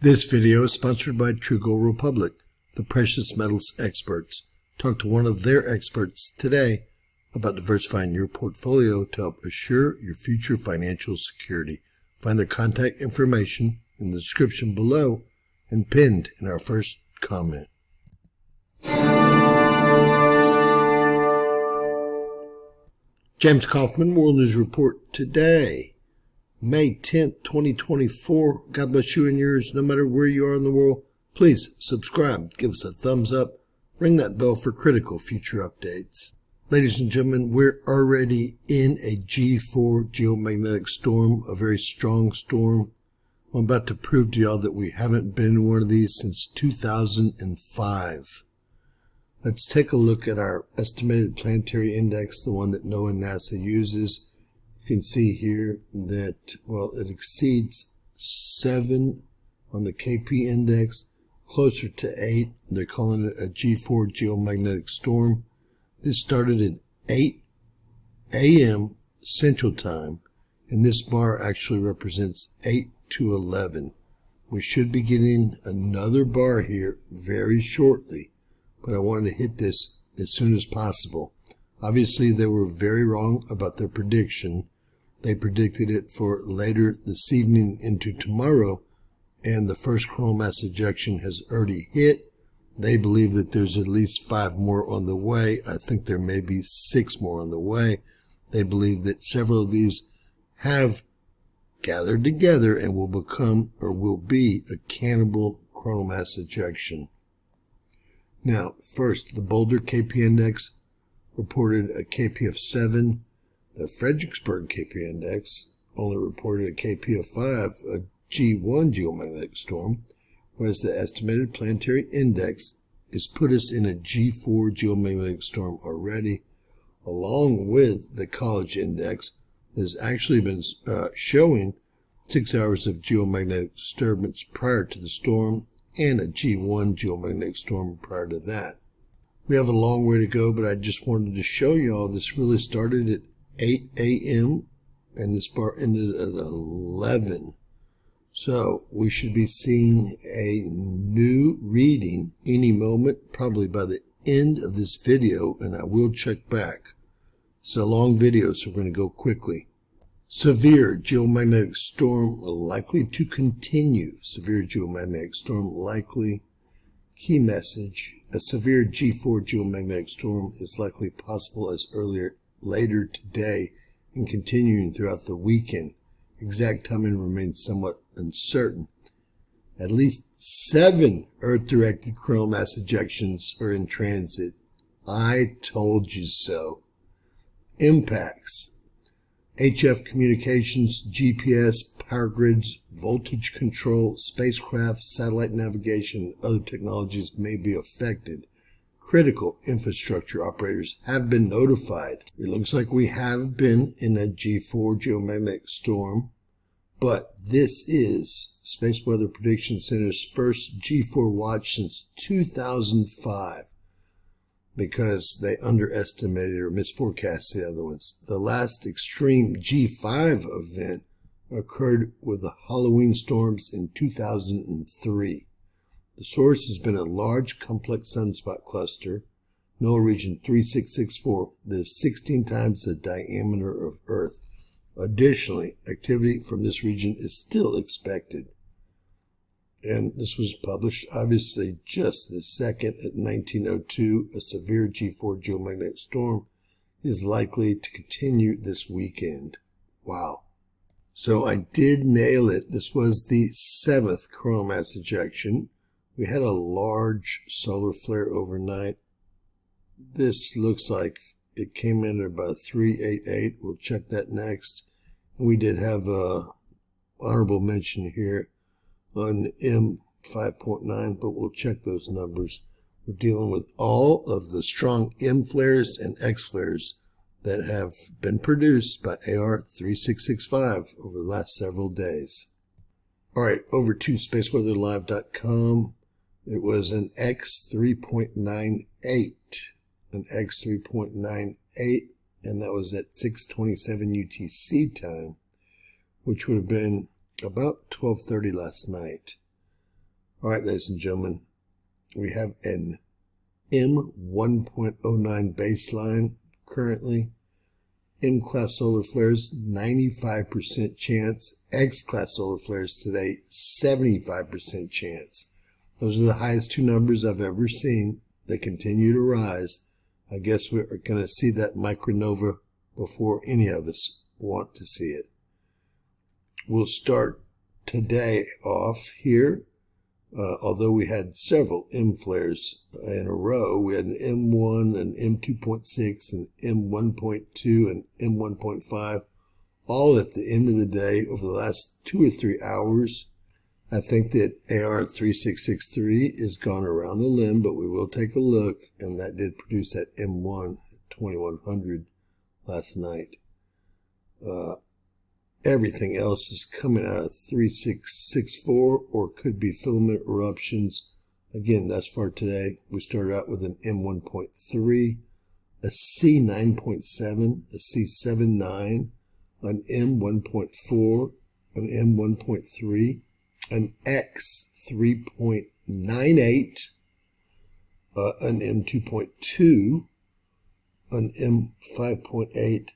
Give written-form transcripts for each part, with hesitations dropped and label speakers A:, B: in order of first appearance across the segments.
A: This video is sponsored by True Gold Republic, the precious metals experts. Talk to one of their experts today about diversifying your portfolio to help assure your future financial security. Find their contact information in the description below and pinned in our first comment. James Kaufman, World News Report today. May 10th, 2024. God bless you and yours, no matter where you are in the world. Please subscribe, give us a thumbs up, ring that bell for critical future updates. Ladies and gentlemen, we're already in a G4 geomagnetic storm, a very strong storm. I'm about to prove to y'all that we haven't been in one of these since 2005. Let's take a look at our estimated planetary index, the one that NOAA and NASA uses. You can see here that, well, it exceeds 7 on the KP index, closer to 8. They're calling it a G4 geomagnetic storm. This started at 8 a.m. Central Time, and this bar actually represents 8 to 11. We should be getting another bar here very shortly, but I wanted to hit this as soon as possible. Obviously, they were very wrong about their prediction. They predicted it for later this evening into tomorrow, and the first coronal mass ejection has already hit. They believe that there's at least 5 more on the way. I think there may be 6 more on the way. They believe that several of these have gathered together and will become or will be a cannibal coronal mass ejection. Now, first, the Boulder KP index reported a KP of 7. The Fredericksburg KP index only reported a KP of 5, a G1 geomagnetic storm, whereas the estimated planetary index has put us in a G4 geomagnetic storm already, along with the College index that has actually been showing 6 hours of geomagnetic disturbance prior to the storm and a G1 geomagnetic storm prior to that. We have a long way to go, but I just wanted to show you all this really started at 8 a.m. and this bar ended at 11. So we should be seeing a new reading any moment, probably by the end of this video, and I will check back. It's a long video, so we're going to go quickly. Severe geomagnetic storm likely to continue. Severe geomagnetic storm likely. Key message: a severe G4 geomagnetic storm is likely possible as later today and continuing throughout the weekend. Exact timing remains somewhat uncertain. At least 7 Earth-directed coronal mass ejections are in transit. I told you so. Impacts: HF communications, GPS, power grids, voltage control, spacecraft, satellite navigation, and other technologies may be affected. Critical infrastructure operators have been notified. It looks like we have been in a G4 geomagnetic storm, but this is Space Weather Prediction Center's first G4 watch since 2005 because they underestimated or misforecast the other ones. The last extreme G5 event occurred with the Halloween storms in 2003. The source has been a large, complex sunspot cluster, NOAA region 3664, that is 16 times the diameter of Earth. Additionally, activity from this region is still expected. And this was published, obviously, just this second at 1902. A severe G4 geomagnetic storm is likely to continue this weekend. Wow. So I did nail it. This was the 7th coronal mass ejection. We had a large solar flare overnight. This looks like it came in at about 388. We'll check that next. And we did have a honorable mention here on M5.9, but we'll check those numbers. We're dealing with all of the strong M flares and X flares that have been produced by AR3665 over the last several days. All right, over to spaceweatherlive.com. It was an X3.98, an X3.98, and that was at 6:27 UTC time, which would have been about 12:30 last night. All right, ladies and gentlemen, we have an M1.09 baseline currently. M-class solar flares, 95% chance. X-class solar flares today, 75% chance. Those are the highest two numbers I've ever seen. They continue to rise. I guess we're going to see that micronova before any of us want to see it. We'll start today off here. Although we had several M flares in a row, we had an M1, an M2.6, an M1.2, and M1.5, all at the end of the day over the last 2 or 3 hours. I think that AR3663 is gone around the limb, but we will take a look, and that did produce that M1 at 2100 last night. Everything else is coming out of 3664 or could be filament eruptions. Again, thus far today, we started out with an M1.3, a C9.7, a C79, an M1.4, an M1.3, an X3.98, an M2.2, an M5.8,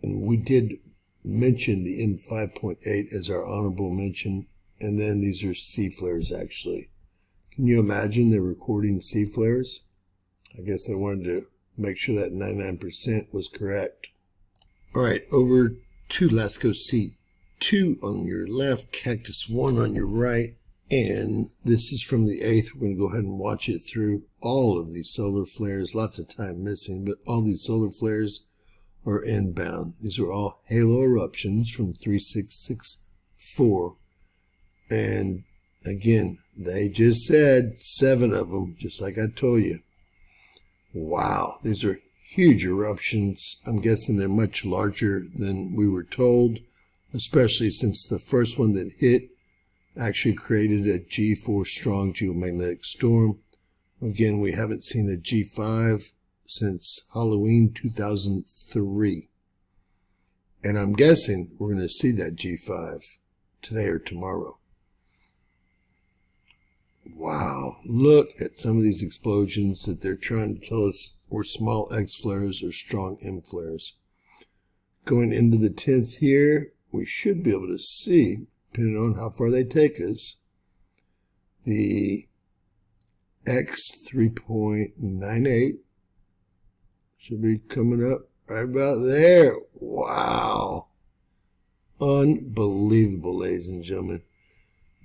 A: and we did mention the M5.8 as our honorable mention, and then these are C flares actually. Can you imagine they're recording C flares? I guess they wanted to make sure that 99% was correct. All right, over to LASCO C2 on your left, Cactus 1 on your right, and this is from the 8th. We're going to go ahead and watch it through all of these solar flares. Lots of time missing, but all these solar flares are inbound. These are all halo eruptions from 3664. And again, they just said 7 of them, just like I told you. Wow, these are huge eruptions. I'm guessing they're much larger than we were told, especially since the first one that hit actually created a G4 strong geomagnetic storm. Again, we haven't seen a G5 since Halloween 2003. And I'm guessing we're going to see that G5 today or tomorrow. Wow, look at some of these explosions that they're trying to tell us were small X flares or strong M flares. Going into the 10th here, we should be able to see, depending on how far they take us, the X3.98 should be coming up right about there. Wow. Unbelievable, ladies and gentlemen.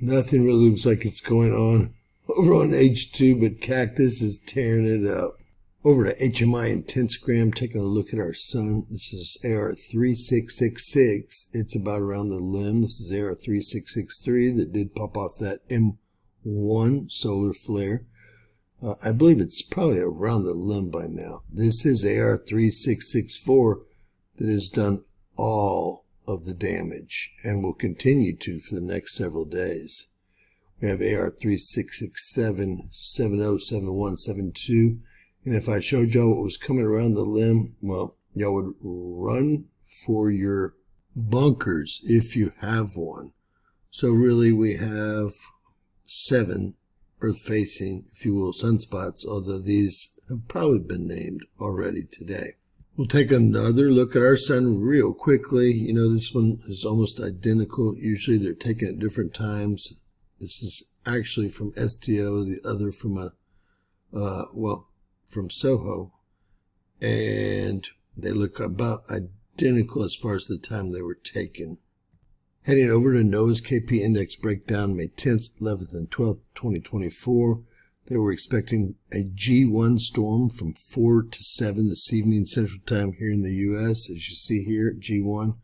A: Nothing really looks like it's going on over on H2, but Cactus is tearing it up. Over to HMI Intensigram, taking a look at our sun. This is AR3666. It's about around the limb. This is AR3663 that did pop off that M1 solar flare. I believe it's probably around the limb by now. This is AR3664 that has done all of the damage and will continue to for the next several days. We have AR3667, 70, 71, 72. And if I showed y'all what was coming around the limb, well, y'all would run for your bunkers if you have one. So really we have 7 Earth-facing, if you will, sunspots, although these have probably been named already today. We'll take another look at our sun real quickly. You know, this one is almost identical. Usually they're taken at different times. This is actually from STO, the other from from Soho. And they look about identical as far as the time they were taken. Heading over to NOAA's KP Index breakdown, May 10th, 11th, and 12th, 2024. They were expecting a G1 storm from 4 to 7 this evening Central Time here in the U.S. As you see here, G1.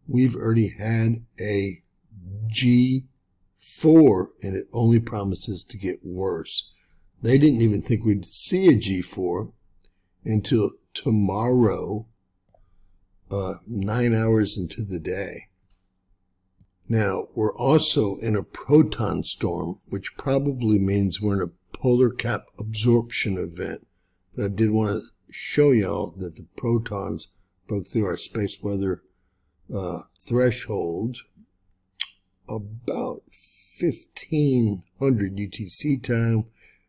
A: We've already had a G4, and it only promises to get worse. They didn't even think we'd see a G4 until tomorrow, 9 hours into the day. Now, we're also in a proton storm, which probably means we're in a polar cap absorption event. But I did want to show y'all that the protons broke through our space weather threshold about 1500 UTC time,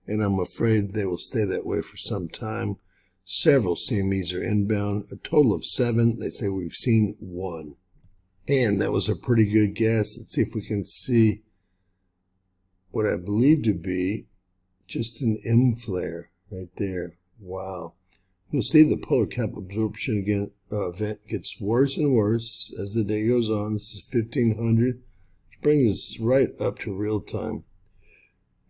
A: and I'm afraid they will stay that way for some time. Several CMEs are inbound, a total of 7. They say we've seen 1. And that was a pretty good guess. Let's see if we can see what I believe to be just an M flare right there. Wow. You'll see the polar cap absorption again event gets worse and worse as the day goes on. This is 1500. Which brings us right up to real time.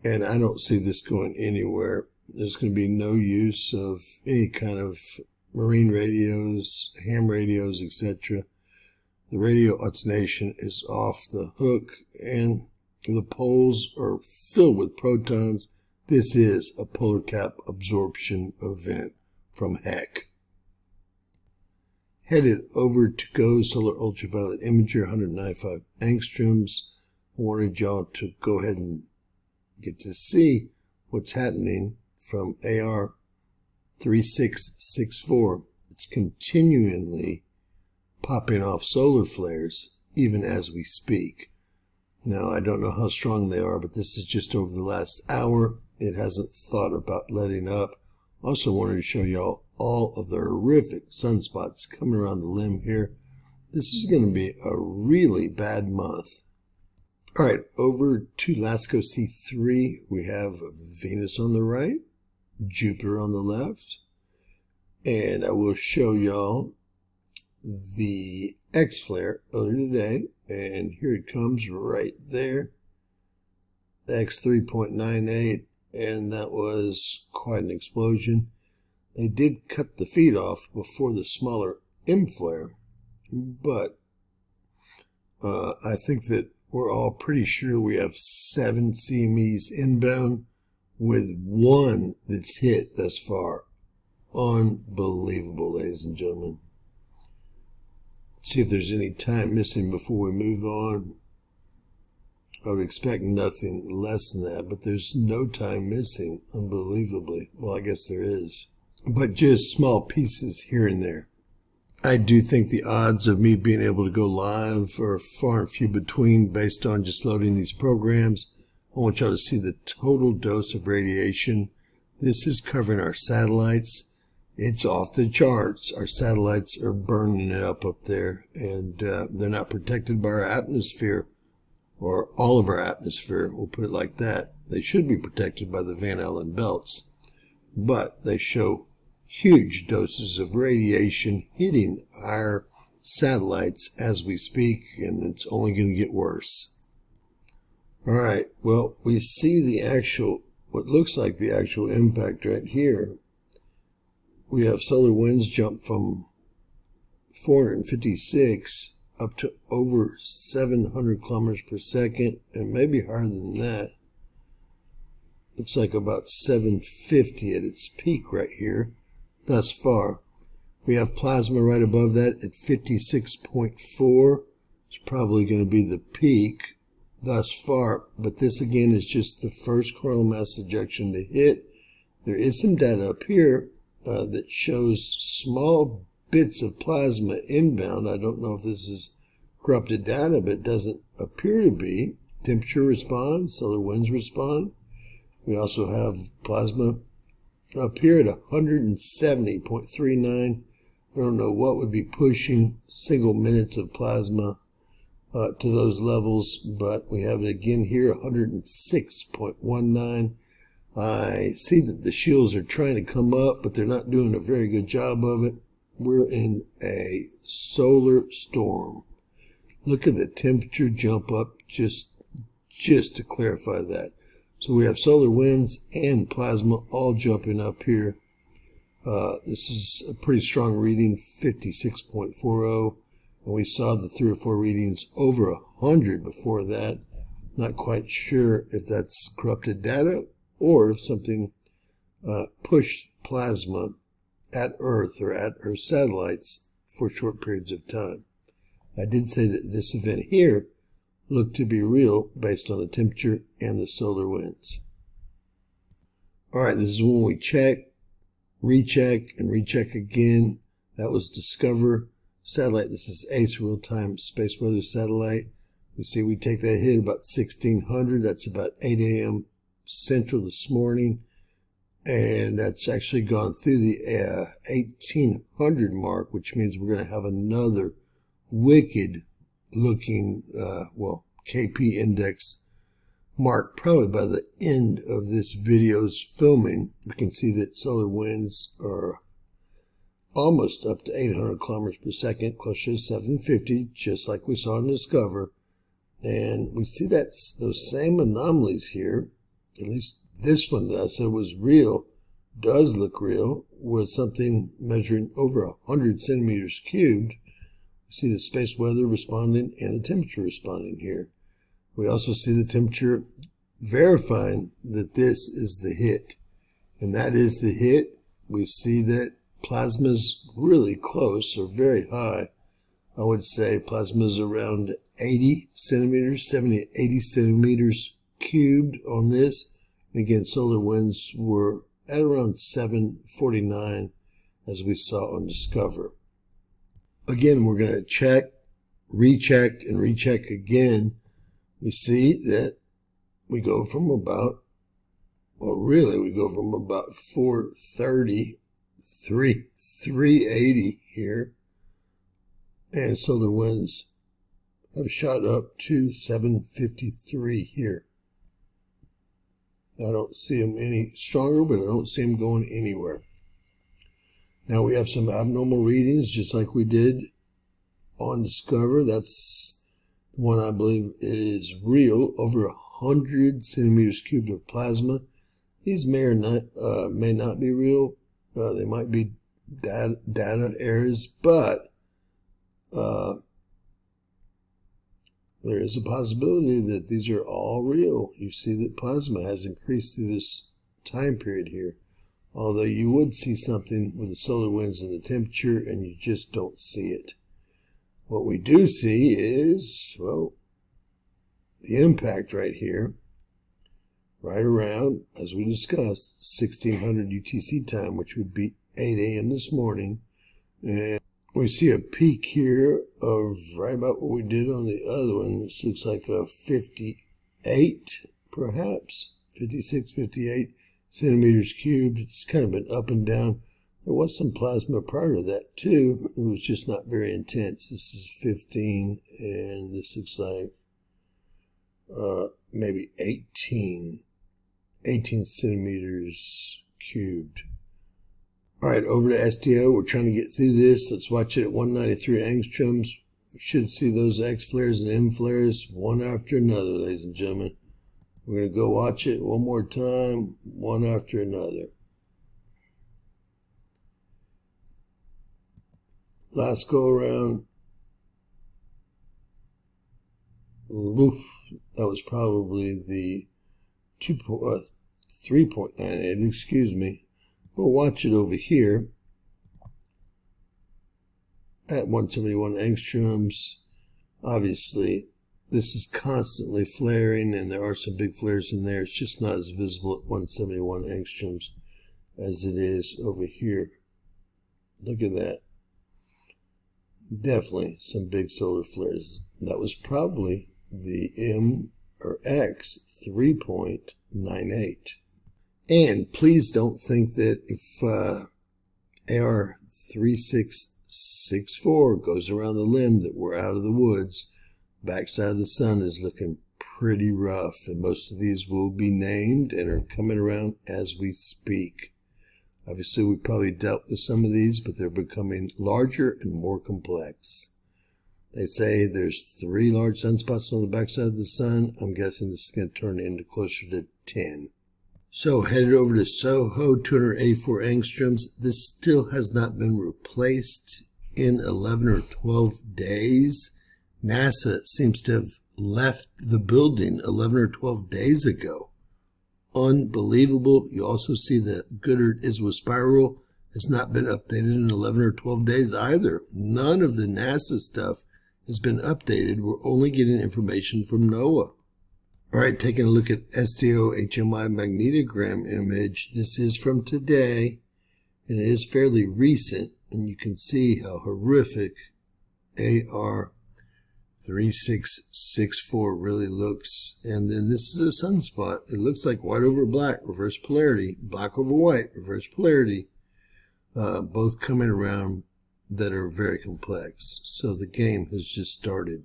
A: And I don't see this going anywhere. There's going to be no use of any kind of marine radios, ham radios, etc. The radio alternation is off the hook, and the poles are filled with protons. This is a polar cap absorption event from heck. Headed over to GO Solar Ultraviolet Imager, 195 angstroms. I wanted y'all to go ahead and get to see what's happening from AR 3664. It's continually popping off solar flares even as we speak. Now, I don't know how strong they are, but this is just over the last hour. It hasn't thought about letting up. Also wanted to show y'all all of the horrific sunspots coming around the limb here. This is going to be a really bad month. All right, over to LASCO C3, we have Venus on the right, Jupiter on the left, and I will show y'all the X flare earlier today, and here it comes right there, X 3.98, and that was quite an explosion. They did cut the feed off before the smaller M flare, but I think that we're all pretty sure we have 7 CMEs inbound with 1 that's hit thus far. Unbelievable, ladies and gentlemen. Let's see if there's any time missing before we move on. I would expect nothing less than that, but there's no time missing, unbelievably. Well, I guess there is, but just small pieces here and there. I do think the odds of me being able to go live are far and few between based on just loading these programs. I want y'all to see the total dose of radiation. This is covering our satellites. It's off the charts. Our satellites are burning it up there, and they're not protected by our atmosphere, or all of our atmosphere, we'll put it like that. They should be protected by the Van Allen belts, but they show huge doses of radiation hitting our satellites as we speak, and it's only going to get worse. All right, well, we see the actual, what looks like the actual impact right here. We have solar winds jump from 456 up to over 700 kilometers per second, and maybe higher than that. Looks like about 750 at its peak right here thus far. We have plasma right above that at 56.4. It's probably going to be the peak thus far, but this again is just the first coronal mass ejection to hit. There is some data up here that shows small bits of plasma inbound. I don't know if this is corrupted data, but it doesn't appear to be. Temperature responds, solar winds respond. We also have plasma up here at 170.39. I don't know what would be pushing single minutes of plasma to those levels, but we have it again here, 106.19. I see that the shields are trying to come up, but they're not doing a very good job of it. We're in a solar storm. Look at the temperature jump up just to clarify that. So we have solar winds and plasma all jumping up here. This is a pretty strong reading, 56.40. And we saw the 3 or 4 readings over 100 before that. Not quite sure if that's corrupted data or if something pushed plasma at Earth or at Earth satellites for short periods of time. I did say that this event here looked to be real based on the temperature and the solar winds. All right, this is when we check, recheck, and recheck again. That was Discover satellite. This is ACE real-time space weather satellite. We see we take that hit about 1600. That's about 8 a.m. Central this morning. And that's actually gone through the 1800 mark, which means we're going to have another wicked looking, KP index mark probably by the end of this video's filming. We can see that solar winds are almost up to 800 kilometers per second, closer to 750, just like we saw in Discover. And we see that those same anomalies here, at least this one that I said was real, does look real, with something measuring over 100 centimeters cubed. We see the space weather responding and the temperature responding here. We also see the temperature verifying that this is the hit. And that is the hit. We see that plasma's really close or very high. I would say plasma's around 80 centimeters, 70 to 80 centimeters cubed on this. And again, solar winds were at around 749 as we saw on Discover. Again, we're going to check, recheck, and recheck again. We see that we go from about, we go from about 430, 380 here. And solar winds have shot up to 753 here. I don't see them any stronger, but I don't see them going anywhere. Now we have some abnormal readings, just like we did on Discover. That's the one I believe is real, over 100 centimeters cubed of plasma. These may or may not be real. They might be data errors, but there is a possibility that these are all real. You see that plasma has increased through this time period here. Although you would see something with the solar winds and the temperature, and you just don't see it. What we do see is, well, the impact right here, right around, as we discussed, 1600 UTC time, which would be 8 a.m. this morning. And we see a peak here of right about what we did on the other one. This looks like a 58, perhaps, 56, 58 centimeters cubed. It's kind of been up and down. There was some plasma prior to that, too. It was just not very intense. This is 15, and this looks like maybe 18 centimeters cubed. All right, over to STO. We're trying to get through this. Let's watch it at 193 angstroms. We should see those X flares and M flares one after another, ladies and gentlemen. We're going to go watch it one more time, one after another. Last go around. Oof, that was probably the 3.98, excuse me. We'll watch it over here at 171 angstroms. Obviously, this is constantly flaring, and there are some big flares in there. It's just not as visible at 171 angstroms as it is over here. Look at that. Definitely some big solar flares. That was probably the M or X 3.98. And please don't think that if AR 3664 goes around the limb that we're out of the woods. Backside of the sun is looking pretty rough, and most of these will be named and are coming around as we speak. Obviously, we probably dealt with some of these, but they're becoming larger and more complex. They say there's 3 large sunspots on the backside of the sun. I'm guessing this is going to turn into closer to 10. So headed over to SOHO, 284 angstroms. This still has not been replaced in 11 or 12 days. NASA seems to have left the building 11 or 12 days ago. Unbelievable. You also see the Goddard-Isola spiral has not been updated in 11 or 12 days either. None of the NASA stuff has been updated. We're only getting information from NOAA. All right, taking a look at STO HMI magnetogram image. This is from today, and it is fairly recent, and you can see how horrific AR 3664 really looks. And then this is a sunspot. It looks like white over black, reverse polarity, black over white, reverse polarity, both coming around that are very complex. So the game has just started.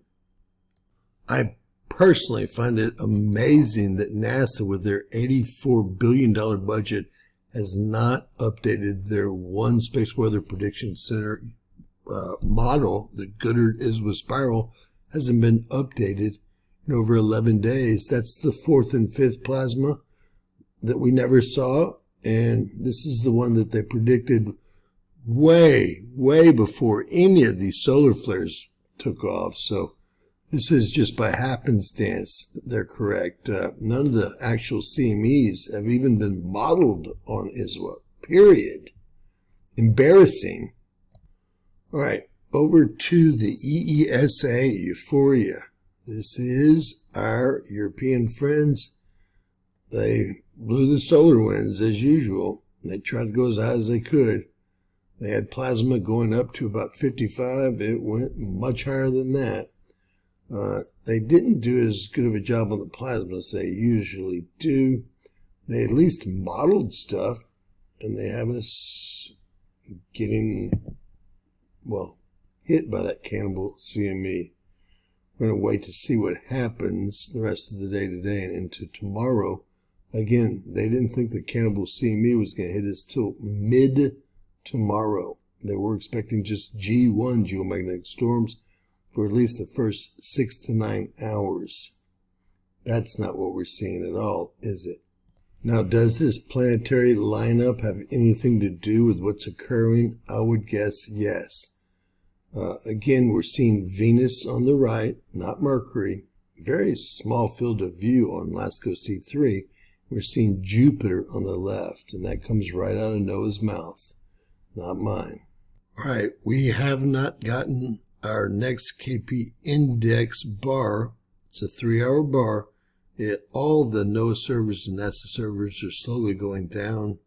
A: I personally find it amazing that NASA, with their $84 billion budget, has not updated their One Space Weather Prediction Center model. The Goddard ISWA spiral hasn't been updated in over 11 days. That's the fourth and fifth plasma that we never saw. And this is the one that they predicted way before any of these solar flares took off. So this is just by happenstance they're correct. None of the actual CMEs have even been modeled on ISWA, period. Embarrassing. All right, over to the EESA, Euphoria. This is our European friends. They blew the solar winds as usual. They tried to go as high as they could. They had plasma going up to about 55. It went much higher than that. They didn't do as good of a job on the plasma as they usually do. They at least modeled stuff, and they have us getting, well, hit by that cannibal CME. We're going to wait to see what happens the rest of the day today and into tomorrow. Again, they didn't think the cannibal CME was going to hit us till mid-tomorrow. They were expecting just G1 geomagnetic storms for at least the first 6 to 9 hours. That's not what we're seeing at all, is it? Now, does this planetary lineup have anything to do with what's occurring? I would guess yes. Again, we're seeing Venus on the right, not Mercury. Very small field of view on LASCO C3. We're seeing Jupiter on the left, and that comes right out of Noah's mouth, not mine. All right, we have not gotten our next KP index bar. It's a 3-hour bar. All the NOAA servers and NASA servers are slowly going down.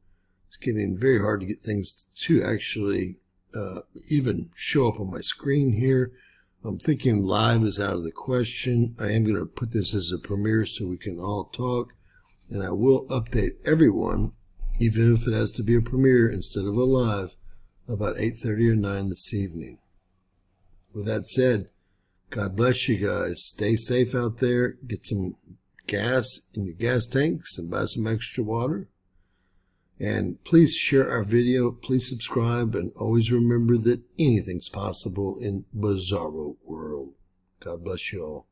A: It's getting very hard to get things to actually even show up on my screen here. I'm thinking live is out of the question. I am going to put this as a premiere so we can all talk, and I will update everyone, even if it has to be a premiere instead of a live, about 8:30 or 9 this evening. With that said, God bless you guys. Stay safe out there. Get some gas in your gas tanks and buy some extra water. And please share our video. Please subscribe. And always remember that anything's possible in Bizarro World. God bless you all.